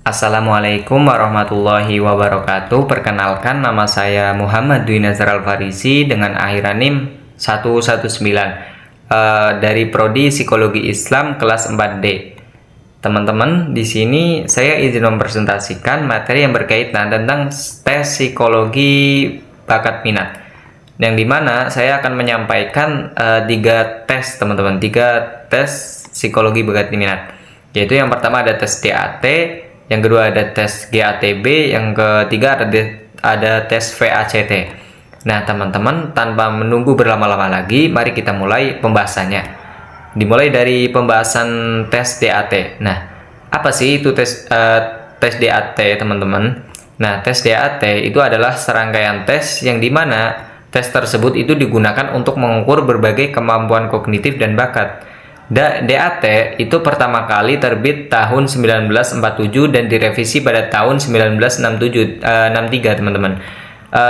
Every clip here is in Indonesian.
Assalamualaikum warahmatullahi wabarakatuh. Perkenalkan, nama saya Muhammad Dwi Nazar Al-Farisi dengan akhiran NIM 119 dari Prodi Psikologi Islam kelas 4D. Teman-teman, di sini saya izin mempresentasikan materi yang berkaitan tentang tes psikologi bakat minat. Yang dimana saya akan menyampaikan 3 tes, teman-teman, 3 tes psikologi bakat minat. Yaitu yang pertama ada tes DAT, yang kedua ada tes GATB, yang ketiga ada tes VACT. Nah, teman-teman, tanpa menunggu berlama-lama lagi, mari kita mulai pembahasannya. Dimulai dari pembahasan tes DAT. Nah, apa sih itu tes DAT, teman-teman? Nah, tes DAT itu adalah serangkaian tes yang dimana tes tersebut itu digunakan untuk mengukur berbagai kemampuan kognitif dan bakat. DAT itu pertama kali terbit tahun 1947 dan direvisi pada tahun 1963, teman-teman.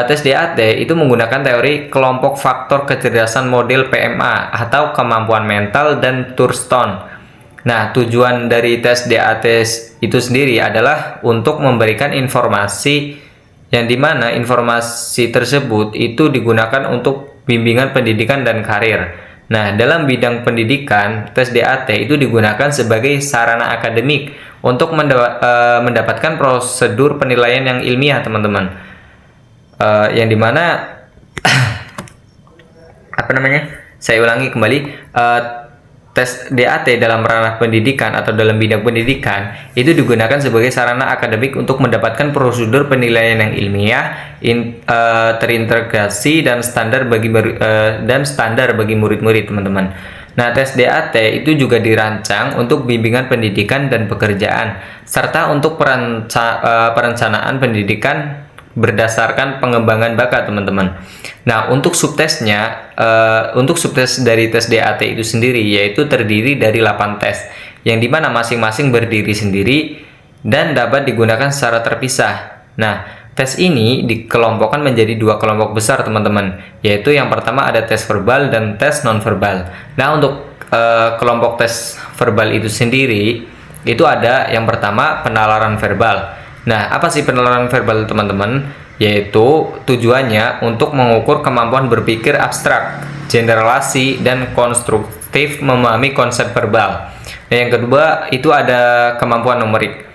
Tes DAT itu menggunakan teori kelompok faktor kecerdasan model PMA atau kemampuan mental dan Thurston. Nah, tujuan dari tes DAT itu sendiri adalah untuk memberikan informasi yang dimana informasi tersebut itu digunakan untuk bimbingan pendidikan dan karir. Nah, dalam bidang pendidikan, tes DAT itu digunakan sebagai sarana akademik untuk mendapatkan prosedur penilaian yang ilmiah, teman-teman. Yang dimana, Saya ulangi kembali. Tes DAT dalam ranah pendidikan atau dalam bidang pendidikan itu digunakan sebagai sarana akademik untuk mendapatkan prosedur penilaian yang ilmiah, terintegrasi dan standar bagi murid-murid, teman-teman. Nah, tes DAT itu juga dirancang untuk bimbingan pendidikan dan pekerjaan serta untuk perencanaan pendidikan berdasarkan pengembangan bakat, teman-teman. Nah, untuk subtesnya, untuk subtes dari tes DAT itu sendiri yaitu terdiri dari 8 tes, yang dimana masing-masing berdiri sendiri dan dapat digunakan secara terpisah. Nah, tes ini dikelompokkan menjadi 2 kelompok besar, teman-teman, yaitu yang pertama ada tes verbal dan tes non-verbal. Nah, untuk kelompok tes verbal itu sendiri, itu ada yang pertama penalaran verbal. Nah, apa sih penalaran verbal, teman-teman? Yaitu tujuannya untuk mengukur kemampuan berpikir abstrak, generalisasi, dan konstruktif memahami konsep verbal. Nah, yang kedua itu ada kemampuan numerik.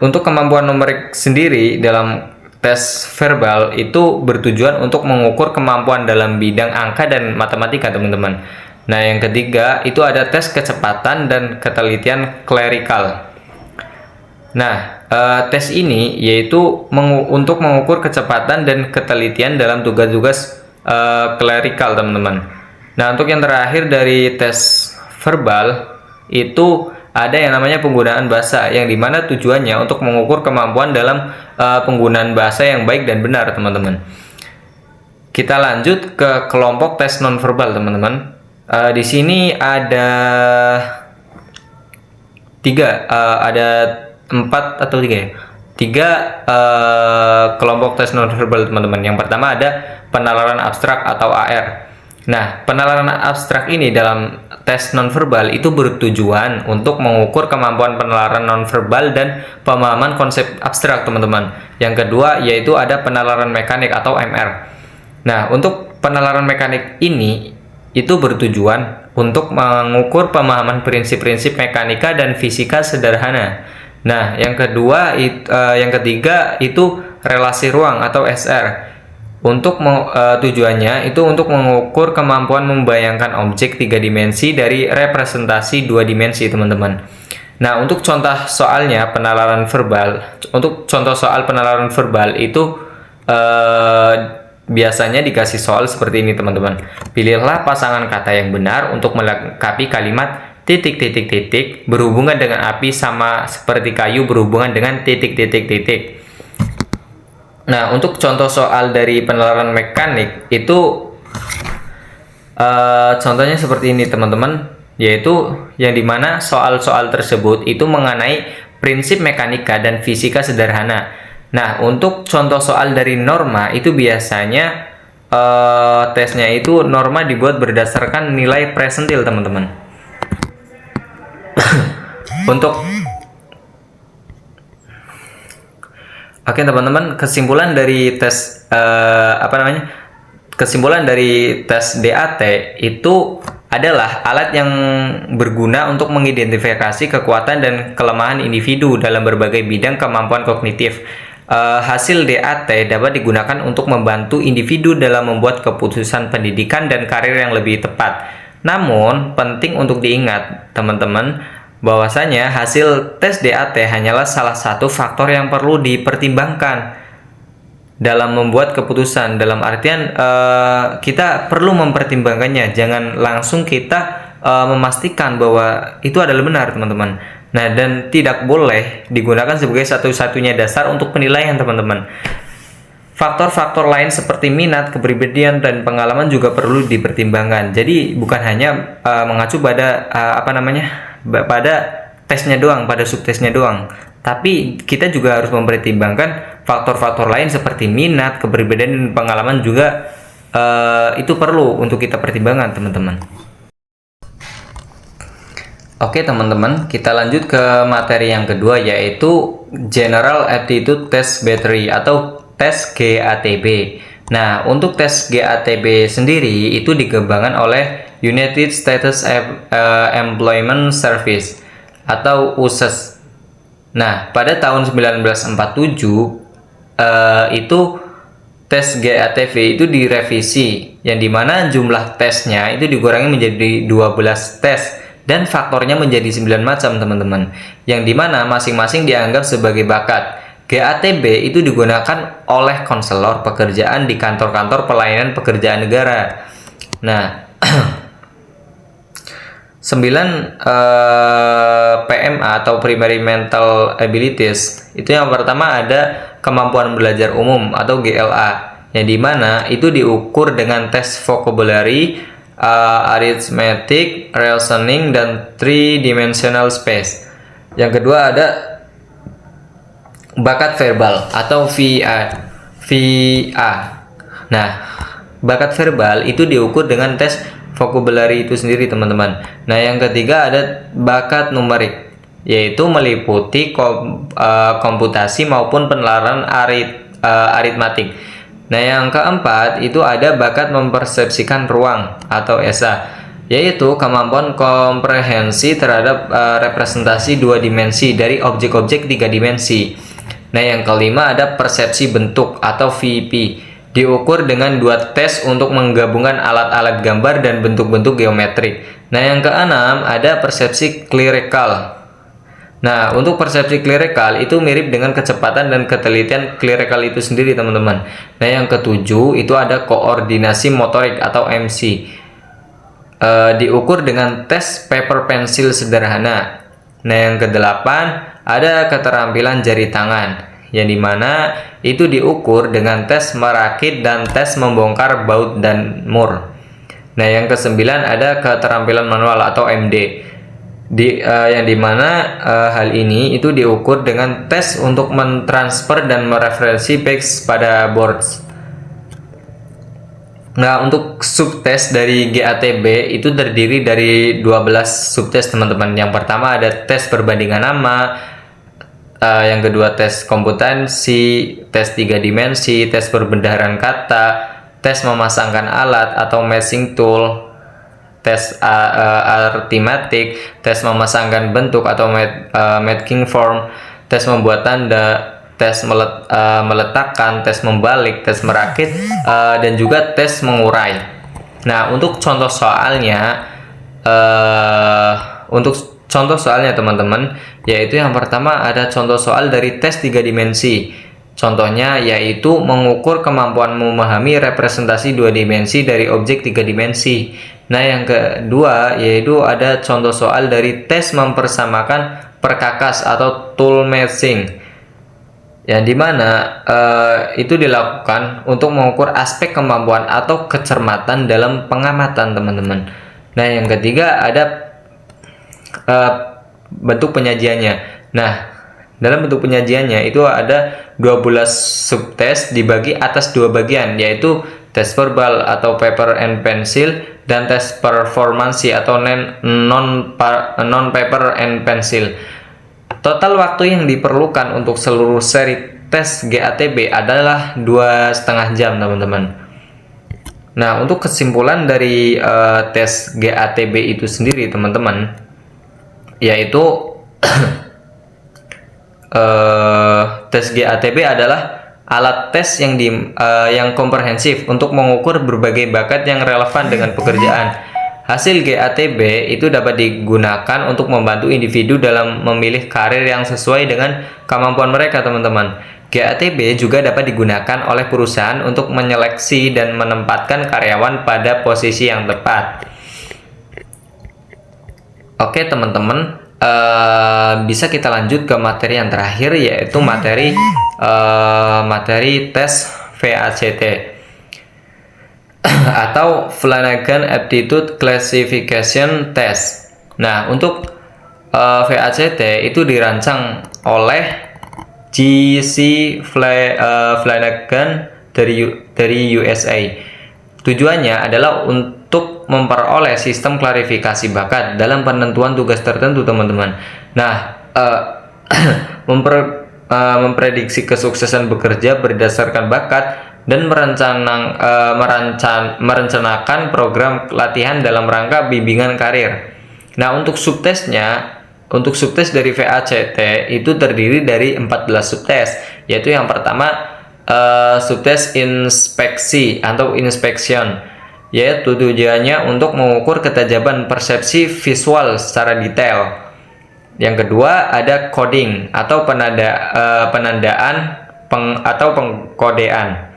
Untuk kemampuan numerik sendiri dalam tes verbal itu bertujuan untuk mengukur kemampuan dalam bidang angka dan matematika, teman-teman. Nah, yang ketiga itu ada tes kecepatan dan ketelitian klerikal. Nah, tes ini yaitu untuk mengukur kecepatan dan ketelitian dalam tugas-tugas klerikal, teman-teman. Nah, untuk yang terakhir dari tes verbal itu ada yang namanya penggunaan bahasa, yang dimana tujuannya untuk mengukur kemampuan dalam penggunaan bahasa yang baik dan benar, teman-teman. Kita lanjut ke kelompok tes nonverbal, teman-teman. Di sini ada 4 atau 3 ya? 3 kelompok tes nonverbal, teman-teman. Yang pertama ada penalaran abstrak atau AR. Nah, penalaran abstrak ini dalam tes nonverbal itu bertujuan untuk mengukur kemampuan penalaran nonverbal dan pemahaman konsep abstrak, teman-teman. Yang kedua yaitu ada penalaran mekanik atau MR. Nah, untuk penalaran mekanik ini itu bertujuan untuk mengukur pemahaman prinsip-prinsip mekanika dan fisika sederhana. Nah, yang ketiga itu relasi ruang atau SR. Untuk tujuannya itu untuk mengukur kemampuan membayangkan objek 3 dimensi dari representasi 2 dimensi, teman-teman. Nah, untuk contoh soal penalaran verbal itu biasanya dikasih soal seperti ini, teman-teman. Pilihlah pasangan kata yang benar untuk melengkapi kalimat titik berhubungan dengan api sama seperti kayu berhubungan dengan titik. Nah, untuk contoh soal dari penalaran mekanik itu contohnya seperti ini, teman-teman, yaitu yang dimana soal-soal tersebut itu mengenai prinsip mekanika dan fisika sederhana. Nah, untuk contoh soal dari norma itu biasanya tesnya itu norma dibuat berdasarkan nilai presentil, teman-teman. Untuk Oke teman-teman, kesimpulan dari tes kesimpulan dari tes DAT itu adalah alat yang berguna untuk mengidentifikasi kekuatan dan kelemahan individu dalam berbagai bidang kemampuan kognitif. Hasil DAT dapat digunakan untuk membantu individu dalam membuat keputusan pendidikan dan karir yang lebih tepat. Namun, penting untuk diingat, teman-teman, bahwasanya hasil tes DAT hanyalah salah satu faktor yang perlu dipertimbangkan dalam membuat keputusan. Dalam artian kita perlu mempertimbangkannya, jangan langsung kita memastikan bahwa itu adalah benar, teman-teman. Nah, dan tidak boleh digunakan sebagai satu-satunya dasar untuk penilaian, teman-teman. Faktor-faktor lain seperti minat, kepribadian, dan pengalaman juga perlu dipertimbangkan. Jadi bukan hanya mengacu pada pada tesnya doang, pada subtesnya doang. Tapi kita juga harus mempertimbangkan faktor-faktor lain seperti minat, kepribadian, dan pengalaman juga itu perlu untuk kita pertimbangkan, teman-teman. Oke teman-teman, kita lanjut ke materi yang kedua, yaitu General Aptitude Test Battery atau tes GATB. Nah, untuk tes GATB sendiri itu dikembangkan oleh United States Employment Service atau USES. Nah, pada tahun 1947 itu tes GATB itu direvisi, yang dimana jumlah tesnya itu dikurangi menjadi 12 tes dan faktornya menjadi 9 macam, teman-teman, yang dimana masing-masing dianggap sebagai bakat. GATB itu digunakan oleh konselor pekerjaan di kantor-kantor pelayanan pekerjaan negara. Nah, 9 PMA atau Primary Mental Abilities itu yang pertama ada kemampuan belajar umum atau GLA, yang dimana itu diukur dengan tes vocabulary, arithmetic, reasoning, dan 3-dimensional space. Yang kedua ada bakat verbal atau VA. Nah, bakat verbal itu diukur dengan tes vocabulary itu sendiri, teman-teman. Nah, yang ketiga ada bakat numerik, yaitu meliputi komputasi maupun penelaran aritmatik. Nah, yang keempat itu ada bakat mempersepsikan ruang atau ESA, yaitu kemampuan komprehensi terhadap representasi 2 dimensi dari objek-objek 3 dimensi. Nah, yang kelima ada persepsi bentuk atau VP, diukur dengan 2 tes untuk menggabungkan alat-alat gambar dan bentuk-bentuk geometrik. Nah, yang keenam ada persepsi klirikal. Nah, untuk persepsi klirikal itu mirip dengan kecepatan dan ketelitian klirikal itu sendiri, teman-teman. Nah, yang ketujuh itu ada koordinasi motorik atau MC, diukur dengan tes paper pensil sederhana. Nah, yang kedelapan ada keterampilan jari tangan, yang dimana itu diukur dengan tes merakit dan tes membongkar baut dan mur. Nah, yang kesembilan ada keterampilan manual atau MD, yang dimana hal ini itu diukur dengan tes untuk mentransfer dan mereferensi page pada boards. Nah, untuk subtes dari GATB itu terdiri dari 12 subtes, teman-teman. Yang pertama ada tes perbandingan nama, yang kedua tes kompetensi, tes 3 dimensi, tes perbendaharaan kata, tes memasangkan alat atau matching tool, tes arithmetic, tes memasangkan bentuk atau matching form, tes membuat tanda, tes meletakkan, tes membalik, tes merakit, dan juga tes mengurai. Nah, untuk contoh soalnya, teman-teman, yaitu yang pertama ada contoh soal dari tes 3 dimensi. Contohnya yaitu mengukur kemampuan memahami representasi 2 dimensi dari objek 3 dimensi. Nah, yang kedua yaitu ada contoh soal dari tes mempersamakan perkakas atau tool matching, yang dimana itu dilakukan untuk mengukur aspek kemampuan atau kecermatan dalam pengamatan, teman-teman. Nah, yang ketiga ada bentuk penyajiannya. Nah, dalam bentuk penyajiannya itu ada 12 subtes dibagi atas 2 bagian, yaitu tes verbal atau paper and pencil dan tes performansi atau non paper and pencil. Total waktu yang diperlukan untuk seluruh seri tes GATB adalah 2,5 jam teman-teman. Nah, untuk kesimpulan dari tes GATB itu sendiri teman-teman, yaitu tes GATB adalah alat tes yang komprehensif untuk mengukur berbagai bakat yang relevan dengan pekerjaan. Hasil GATB itu dapat digunakan untuk membantu individu dalam memilih karir yang sesuai dengan kemampuan mereka, teman-teman. GATB juga dapat digunakan oleh perusahaan untuk menyeleksi dan menempatkan karyawan pada posisi yang tepat. Oke, teman-teman, bisa kita lanjut ke materi yang terakhir, yaitu materi tes VACT atau Flanagan Aptitude Classification Test. Nah, untuk VACT itu dirancang oleh G.C. Flanagan dari USA. Tujuannya adalah untuk memperoleh sistem klarifikasi bakat dalam penentuan tugas tertentu, teman-teman. Nah, memprediksi kesuksesan bekerja berdasarkan bakat dan merencanakan program latihan dalam rangka bimbingan karir. Nah, untuk subtes dari VACT itu terdiri dari 14 subtes, yaitu yang pertama subtes inspeksi atau inspection, yaitu tujuannya untuk mengukur ketajaman persepsi visual secara detail. Yang kedua ada coding atau penandaan atau pengkodean.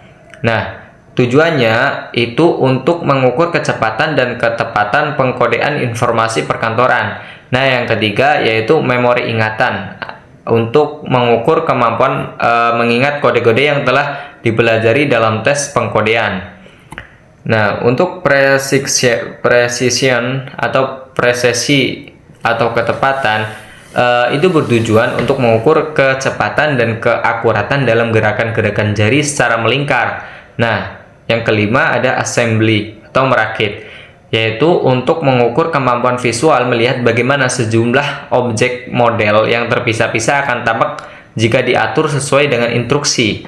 Nah, tujuannya itu untuk mengukur kecepatan dan ketepatan pengkodean informasi perkantoran. Nah, yang ketiga yaitu memori ingatan untuk mengukur kemampuan mengingat kode-kode yang telah dipelajari dalam tes pengkodean. Nah, untuk precision atau presisi atau ketepatan itu bertujuan untuk mengukur kecepatan dan keakuratan dalam gerakan-gerakan jari secara melingkar. Nah, yang kelima ada assembly atau merakit, yaitu untuk mengukur kemampuan visual melihat bagaimana sejumlah objek model yang terpisah-pisah akan tampak jika diatur sesuai dengan instruksi.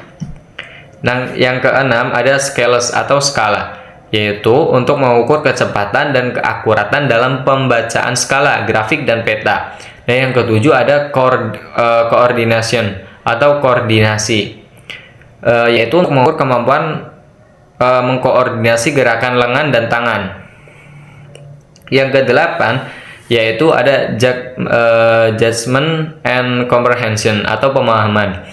Nah, yang keenam ada scales atau skala, yaitu untuk mengukur kecepatan dan keakuratan dalam pembacaan skala, grafik, dan peta. Nah, yang ketujuh ada coordination atau koordinasi, yaitu untuk mengukur kemampuan mengkoordinasi gerakan lengan dan tangan. Yang kedelapan yaitu ada judgment and comprehension atau pemahaman.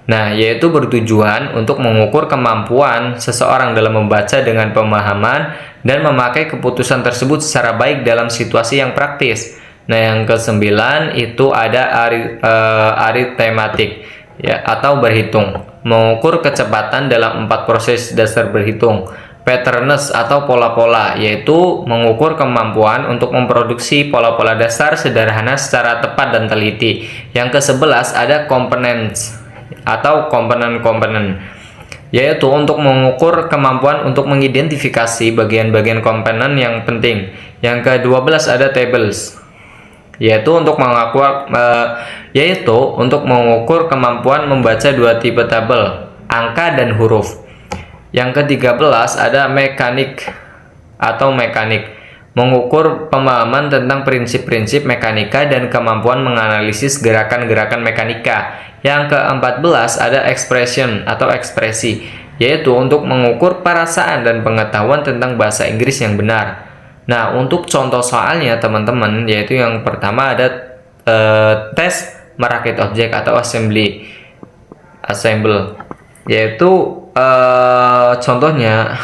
Nah, yaitu bertujuan untuk mengukur kemampuan seseorang dalam membaca dengan pemahaman dan memakai keputusan tersebut secara baik dalam situasi yang praktis. Nah, yang kesembilan itu ada arithmetic ya atau berhitung, mengukur kecepatan dalam 4 proses dasar berhitung. Patterns atau pola-pola, yaitu mengukur kemampuan untuk memproduksi pola-pola dasar sederhana secara tepat dan teliti. Yang ke-11 ada components atau komponen-komponen, yaitu untuk mengukur kemampuan untuk mengidentifikasi bagian-bagian komponen yang penting. Yang ke-12 ada tables, yaitu untuk mengukur kemampuan membaca 2 tipe tabel, angka dan huruf. Yang ke-13 ada mekanik, mengukur pemahaman tentang prinsip-prinsip mekanika dan kemampuan menganalisis gerakan-gerakan mekanika. Yang ke-14 ada expression atau ekspresi, yaitu untuk mengukur perasaan dan pengetahuan tentang bahasa Inggris yang benar. Nah, untuk contoh soalnya teman-teman, yaitu yang pertama ada tes merakit objek atau assemble, yaitu contohnya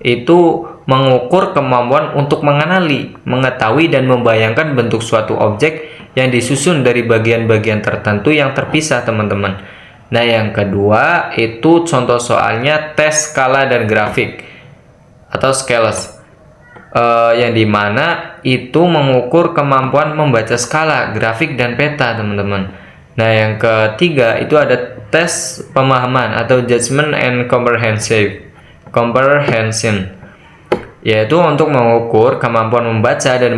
itu mengukur kemampuan untuk mengenali, mengetahui, dan membayangkan bentuk suatu objek yang disusun dari bagian-bagian tertentu yang terpisah, teman-teman. Nah, yang kedua itu contoh soalnya tes skala dan grafik atau scales, yang dimana itu mengukur kemampuan membaca skala, grafik, dan peta, teman-teman. Nah, yang ketiga itu ada tes pemahaman atau judgment and comprehension, yaitu untuk mengukur kemampuan membaca dan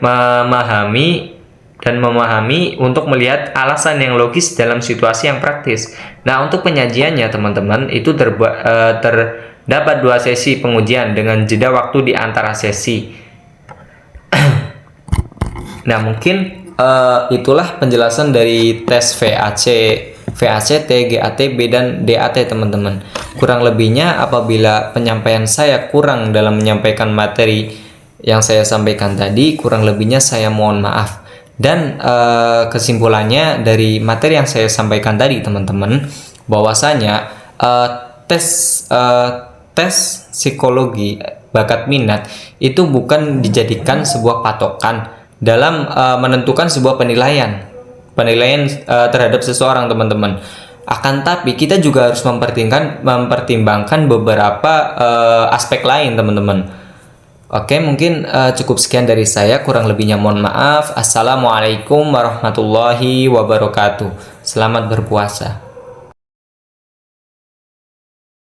memahami dan memahami untuk melihat alasan yang logis dalam situasi yang praktis. Nah, untuk penyajiannya teman-teman itu terdapat 2 sesi pengujian dengan jeda waktu di antara sesi. Nah, mungkin itulah penjelasan dari tes VACT, GATB, dan DAT teman-teman. Kurang lebihnya apabila penyampaian saya kurang dalam menyampaikan materi yang saya sampaikan tadi, kurang lebihnya saya mohon maaf. Dan kesimpulannya dari materi yang saya sampaikan tadi teman-teman, bahwasanya tes psikologi bakat minat itu bukan dijadikan sebuah patokan dalam menentukan sebuah penilaian terhadap seseorang teman-teman. Akan tapi kita juga harus mempertimbangkan beberapa aspek lain teman-teman. Oke, mungkin cukup sekian dari saya, kurang lebihnya mohon maaf. Assalamualaikum warahmatullahi wabarakatuh. Selamat berpuasa.